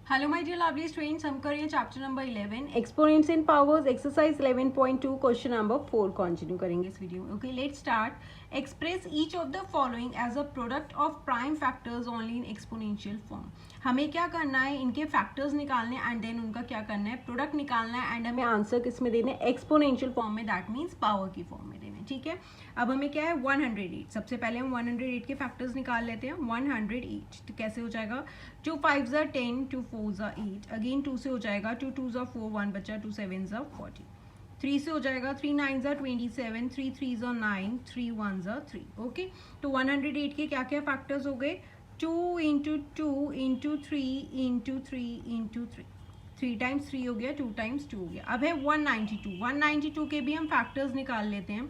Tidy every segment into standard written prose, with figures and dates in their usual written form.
Hello my dear lovely students, हम कर रहे हैं chapter number 11 exponents in powers exercise 11.2 question number 4 continue करेंगे इस वीडियो में। Okay, let's start. Express each of the following as a product of prime factors only in exponential form. हमें क्या करना है, इनके फैक्टर्स निकालने एंड देन उनका क्या करना है, प्रोडक्ट निकालना है एंड हमें आंसर किस में देना है, एक्सपोनेंशियल फॉर्म में, दैट मीन्स पावर की फॉर्म में देना है। ठीक है, अब हमें क्या है 108। सबसे पहले हम 108 के फैक्टर्स निकाल लेते हैं। 108 तो कैसे हो जाएगा, 2 5 ज़ा 10, 2 4 ज़ा 8, अगेन 2 से हो जाएगा, 2 2 ज़ा 4, 1 बचा, 2 7 ज़ा 40, 3 से हो जाएगा, 3 9 ज़ा 27, 3 3 ज़ा 9, 3 1 ज़ा 3। ओके, तो 108 के क्या क्या फैक्टर्स हो गए, 2 into 2 into 3 into 3 into 3, 3 times 3 हो गया, 2 टाइम्स 2 हो गया। अब है 192 के भी हम फैक्टर्स निकाल लेते हैं।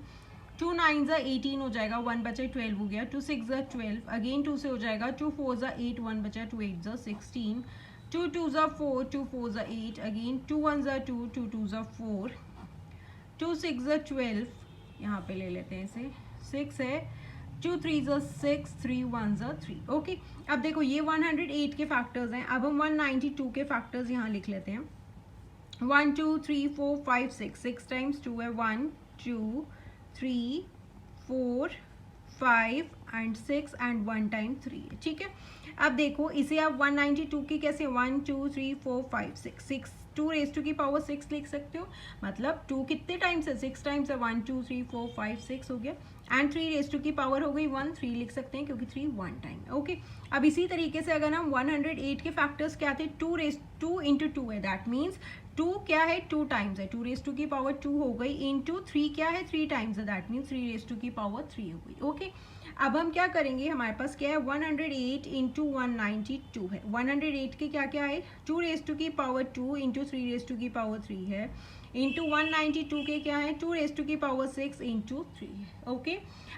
2 9 ज़ा 18 हो जाएगा, 1 बचा 12 हो गया, 2 6 ज़ा 12, अगेन 2 से हो जाएगा, 2 4 ज़ा 8, 1 बचा, 2 8 ज़ा 16, 2 2 ज़ा 4, 2 4 ज़ा 8, अगेन 2 1 ज़ा 2, 2 2 ज़ा 4, 2 6 ज़ा 12, यहाँ पे ले लेते हैं इसे, 6 है, 2 3 ज़ा 6, 3 1 ज़ा 3। ओके, अब देखो ये 108 के फैक्टर्स हैं। अब हम 192 के फैक्टर्स यहाँ लिख लेते हैं। 1 2 3 4 5 6, 6 टाइम्स 2 है, 1 2 3 4 5 एंड 6 एंड 1 टाइम 3 है। ठीक है, अब देखो इसे आप 192 की कैसे 1 2 3 4 5 6 6 2 रेज टू की पावर 6 लिख सकते हो। मतलब 2 कितने टाइम्स है, 6 टाइम्स है, 1 2 3 4 5 6 हो गया, एंड 3 रेज टू की पावर हो गई 1, 3 लिख सकते हैं क्योंकि 3 1 टाइम है। ओके, अब इसी तरीके से अगर हम 108 के फैक्टर्स क्या थे, 2 इंटू 2 है, दैट मीन्स 2 क्या है, 2 टाइम्स है, 2 रेज टू की पावर 2 हो गई, इंटू 3 क्या है, 3 टाइम्स है, दैट मीन्स 3 रेज टू की पावर 3 हो गई। ओके, अब हम क्या करेंगे, हमारे पास क्या है 108 इंटू 192 है। 108 के क्या क्या है, 2 रेज टू की पावर 2 इंटू 3 रेज टू की पावर 3 है, इंटू 192 के क्या है, 2 रेज टू की पावर 6 इंटू 3 है। Okay,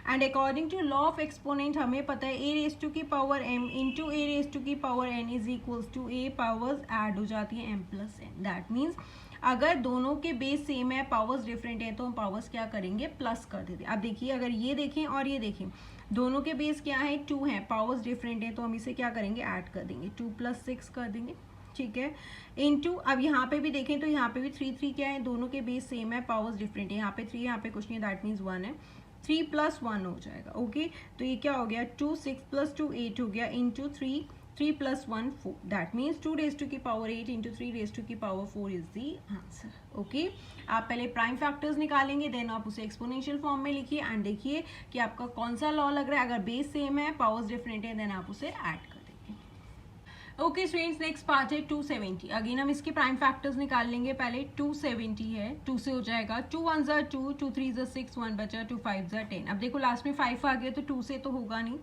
and according to law of exponent हमें पता है ए रेज टू की power m into a raise to की power n is equals to a powers add हो जाती है m plus n। That means अगर दोनों के बेस सेम है, पावर्स डिफरेंट है, तो हम पावर्स क्या करेंगे, प्लस कर देते हैं। अब देखिए, अगर ये देखें और ये देखें, दोनों के बेस क्या है, 2 है, पावर्स डिफरेंट है, तो हम इसे क्या करेंगे, ऐड कर देंगे, 2 + 6 कर देंगे। ठीक है, इंटू अब यहाँ पे भी देखें तो यहाँ पे भी 3 3 क्या है, दोनों के बेस सेम है, पावर्स डिफरेंट है, यहाँ पे 3 यहाँ पे कुछ नहीं है, दैट मीन्स 1 है, 3 + 1 हो जाएगा। ओके, तो ये क्या हो गया, 2 6 + 2 8 हो गया, into 3 3 + 1 4, that means 2 raise to की पावर 8 इंटू 3 रेज टू की power 4 is the answer. Okay, आप पहले प्राइम फैक्टर्स निकालेंगे, देन आप उसे एक्सपोनेंशियल फॉर्म में लिखिए एंड देखिए कि आपका कौन सा लॉ लग रहा है। अगर बेस सेम है, पावर्स डिफरेंट है, देन आप उसे ऐड कर देंगे। ओके स्टूडेंट्स, नेक्स्ट पार्ट है 270। अगेन हम इसके प्राइम फैक्टर्स निकाल लेंगे। पहले 270 है, 2 से हो जाएगा, 2 1 ज़ा 2, 2 3 ज़ा 6, 1 बचा, 2 5 ज़ा 10। अब देखो लास्ट में 5 आ गया तो 2 से तो होगा नहीं,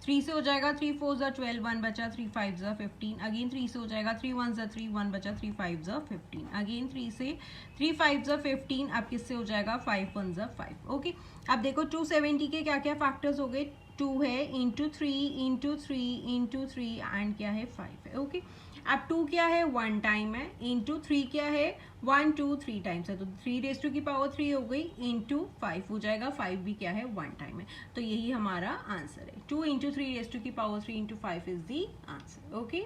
3 से हो जाएगा, 3 4 ज़ा 12, 1 बचा, 3 5 ज़ा 15, अगेन 3 से हो जाएगा, 3 1 ज़ा 3, 1 बचा, 3 5 ज़ा 15, अगेन 3 से 3 5 ज़ा 15, अब किससे हो जाएगा, 5 1 ज़ा 5। ओके, अब देखो 270 के क्या क्या फैक्टर्स हो गए, 2 है, इंटू 3 इंटू 3 इंटू 3 एंड क्या है 5 है। ओके, अब 2 क्या है, 1 टाइम है, इंटू 3 क्या है, 1 2 3 टाइम्स है, तो 3 रेज टू की पावर 3 हो गई, इंटू 5 हो जाएगा, 5 भी क्या है, 1 टाइम है, तो यही हमारा आंसर है। 2 इंटू 3 रेज टू की power 3 into 5 is the answer. Okay,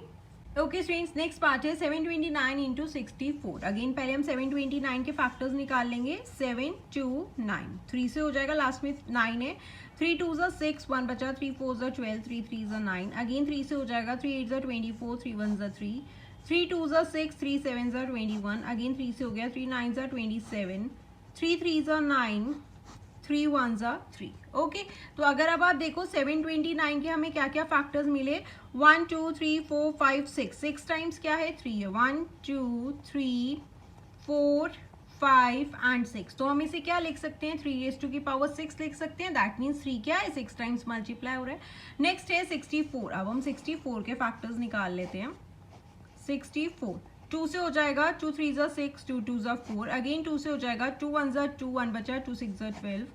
okay students, next part है 729 इंटू 64। अगेन पहले हम 729 के फैक्टर्स निकाल लेंगे। 7 2 9, 3 से हो जाएगा, लास्ट में 9 है, 3 2 ज़ा 6, 1 बचा, 3 4 ज़ा 12, 3 3 ज़ा 9, अगेन 3 से हो जाएगा, 3 8 ज़ा 24, 3 1 ज़ा 3, 3 2 ज़ा 6, 3 7 ज़ा 21, अगेन 3 से हो गया, 3 9 ज़ा 27, 3 3 ज़ा 9, 3 1 ज़ा 3। ओके, तो अगर अब आप देखो 729 के हमें क्या क्या फैक्टर्स मिले, 1 2 3 4 5 6, 6 टाइम्स क्या है, 3 है, 1 2 3 4 5 एंड 6, तो हम इसे क्या लिख सकते हैं, 3 रेज टू की पावर 6 लिख सकते हैं, दैट मीन्स 3 क्या है, 6 टाइम्स मल्टीप्लाई हो रहा है। नेक्स्ट है 64। अब हम 64 के फैक्टर्स निकाल लेते हैं। 64, 2 से हो जाएगा, 2 3 ज़ा 6, 2 2 ज़ा 4, अगेन 2 से हो जाएगा, 2 1 ज़ा 2, 1 बचा, 2 6 ज़ा 12,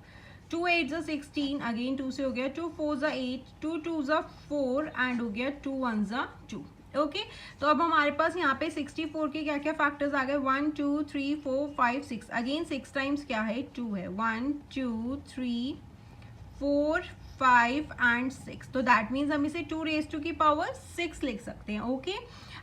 2 8 ज़ा 16, अगेन 2 से हो गया, 2 4 ज़ा 8, 2 2 ज़ा 4 एंड हो गया 2 1 ज़ा 2। ओके, तो अब हमारे पास यहाँ पे 64 के क्या क्या फैक्टर्स आ गए, 1 2 3 4 5 6, अगेन 6 टाइम्स क्या है, 2 है, 1 2 3 4 5 एंड 6, तो दैट मीन्स हम इसे 2 रेज टू की पावर 6 लिख सकते हैं। ओके,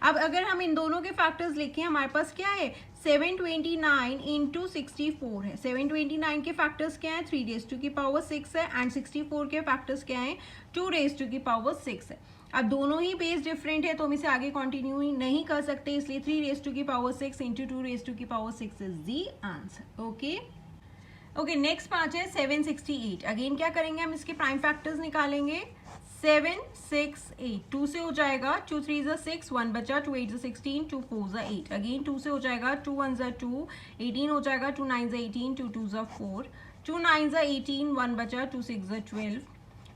अब अगर हम इन दोनों के फैक्टर्स लिखें, हमारे पास क्या है 729 इंटू 64 है। 729 के फैक्टर्स क्या है 3 रेज़ टू की पावर 6 है एंड 64 के फैक्टर्स क्या है 2 रेज़ टू की पावर 6 है। अब दोनों ही बेस डिफरेंट है तो हम इसे आगे कंटिन्यू ही नहीं कर सकते, इसलिए 3 रेज़ टू की पावर 6 इंटू 2 रेज़ टू की power 6 is the answer. Okay next पांच है 768। अगेन क्या करेंगे हम, इसके प्राइम फैक्टर्स निकालेंगे। 7 6 8, 2 से हो जाएगा 2 3 6, 1 बचा, 2 8 16, 2 4 8, अगेन 2 से हो जाएगा 2 1 2, 18 हो जाएगा, 2 9 18, 2 2 4, 2 9 18, 1 बचा, 2 6 12,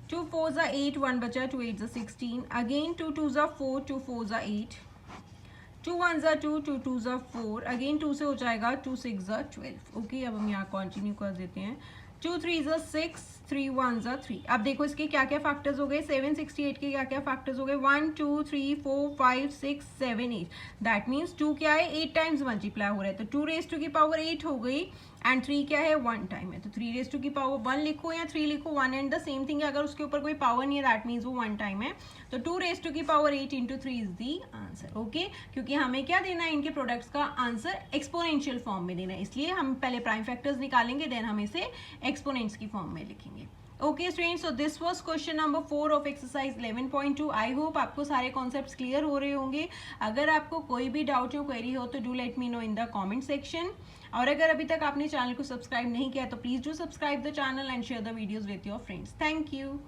2 4 8, 1 बचा, 2 8 16, अगेन 2 2 4, 2 4 8, 2 1 2, 2 2 4, अगेन 2 से हो जाएगा 2 6 12। ओके अब हम यहाँ कंटिन्यू कर देते हैं। 2 3 6, 3 1 3। अब देखो इसके क्या क्या फैक्टर्स हो गए, 768 के क्या क्या फैक्टर्स हो गए, 1 2 3 4 5 6 7 8। दैट मीन्स 2 क्या है 8 टाइम्स मल्टीप्लाई हो रहा है, तो 2 रेज़ टू की पावर 8 हो गई एंड 3 क्या है 1 टाइम है, तो 3 रेज़ टू की पावर 1 लिखो या 3 लिखो, 1 एंड द सेम थिंग है। अगर उसके ऊपर कोई पावर नहीं है दैट मीन्स वो 1 टाइम है, तो 2 रेज़ टू की power 8 into 3 is the answer. Okay क्योंकि हमें क्या देना है, इनके प्रोडक्ट्स का आंसर एक्सपोनेंशियल फॉर्म में देना है, इसलिए हम पहले प्राइम फैक्टर्स निकालेंगे देन हम इसे एक्सपोनेंट्स की फॉर्म में लिखेंगे। Okay students, so this was question number 4 of exercise 11.2। I hope आपको सारे कॉन्सेप्ट्स क्लियर हो रहे होंगे। अगर आपको कोई भी डाउट हो क्वेरी हो तो do let me know in the comment section. और अगर अभी तक आपने चैनल को सब्सक्राइब नहीं किया तो please do subscribe the channel and share the videos with your friends. Thank you.